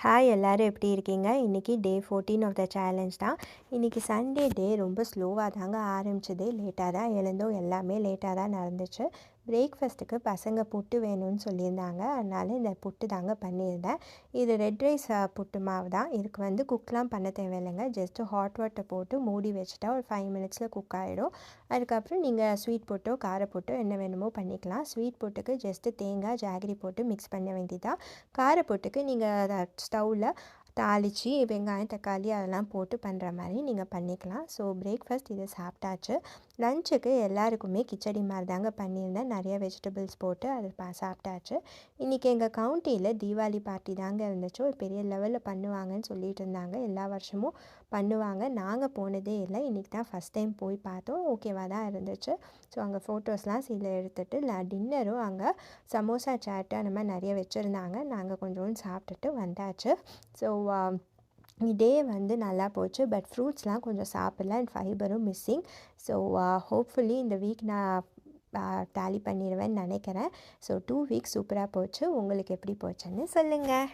Hi எல்லோரும் எப்படி இருக்கீங்க? இன்றைக்கி டே 14 ஆஃப் த சேலஞ்ச் தான். இன்றைக்கி சண்டே டே ரொம்ப ஸ்லோவாக தாங்க ஆரம்பிச்சது. லேட்டாக தான் எழுந்தோம். எல்லாமே லேட்டாக தான் நடந்துச்சு. பிரேக்ஃபாஸ்ட்டுக்கு பசங்க புட்டு வேணும்னு சொல்லியிருந்தாங்க. அதனால் இந்த புட்டு தாங்க பண்ணியிருந்தேன். இது ரெட் ரைஸ் புட்டு மாவு தான். இதுக்கு வந்து குக்லாம் பண்ண தேவையில்லைங்க. ஜஸ்ட்டு ஹாட் வாட்டர் போட்டு மூடி வச்சுட்டா ஒரு 5 மினிட்ஸில் குக் ஆகிடும். அதுக்கப்புறம் நீங்கள் ஸ்வீட் புட்டோ கார புட்டோ என்ன வேணுமோ பண்ணிக்கலாம். ஸ்வீட் புட்டுக்கு ஜஸ்ட்டு தேங்காய் ஜாகரி போட்டு மிக்ஸ் பண்ண வேண்டியதான். கார புட்டுக்கு நீங்கள் அதை ஸ்டவ்வில் தாளித்து வெங்காயம் தக்காளி அதெல்லாம் போட்டு பண்ணுற மாதிரி நீங்கள் பண்ணிக்கலாம். ஸோ பிரேக்ஃபாஸ்ட் இதை சாப்பிட்டாச்சு. லஞ்சுக்கு எல்லாருக்குமே கிச்சடி மாதிரி தாங்க பண்ணியிருந்தேன். நிறைய வெஜிடபிள்ஸ் போட்டு அது சாப்பிட்டாச்சு. இன்றைக்கி எங்கள் கவுண்டியில் தீபாவளி பார்ட்டி தாங்க இருந்துச்சு. ஒரு பெரிய லெவலில் பண்ணுவாங்கன்னு சொல்லிட்டு இருந்தாங்க. எல்லா வருஷமும் பண்ணுவாங்க. நாங்கள் போனதே இல்லை. இன்றைக்கி தான் ஃபஸ்ட் டைம் போய் பார்த்தோம். ஓகேவாக தான் இருந்துச்சு. ஸோ அங்கே ஃபோட்டோஸ்லாம் சில எடுத்துகிட்டு டின்னரும் அங்கே சமோசா சாட்டு அந்த மாதிரி நிறைய வச்சுருந்தாங்க. நாங்கள் கொஞ்சோண்டு சாப்பிட்டுட்டு வந்தாச்சு. ஸோ டே வந்து நல்லா போச்சு. பட் ஃப்ரூட்ஸ்லாம் கொஞ்சம் சாப்பிடல அண்ட் ஃபைபரும் மிஸ்ஸிங். ஸோ ஹோப்ஃபுல்லி இந்த வீக் நான் டேலி பண்ணிடுவேன்னு நினைக்கிறேன். ஸோ 2 வீக்ஸ் சூப்பராக போச்சு. உங்களுக்கு எப்படி போச்சுன்னு சொல்லுங்கள்.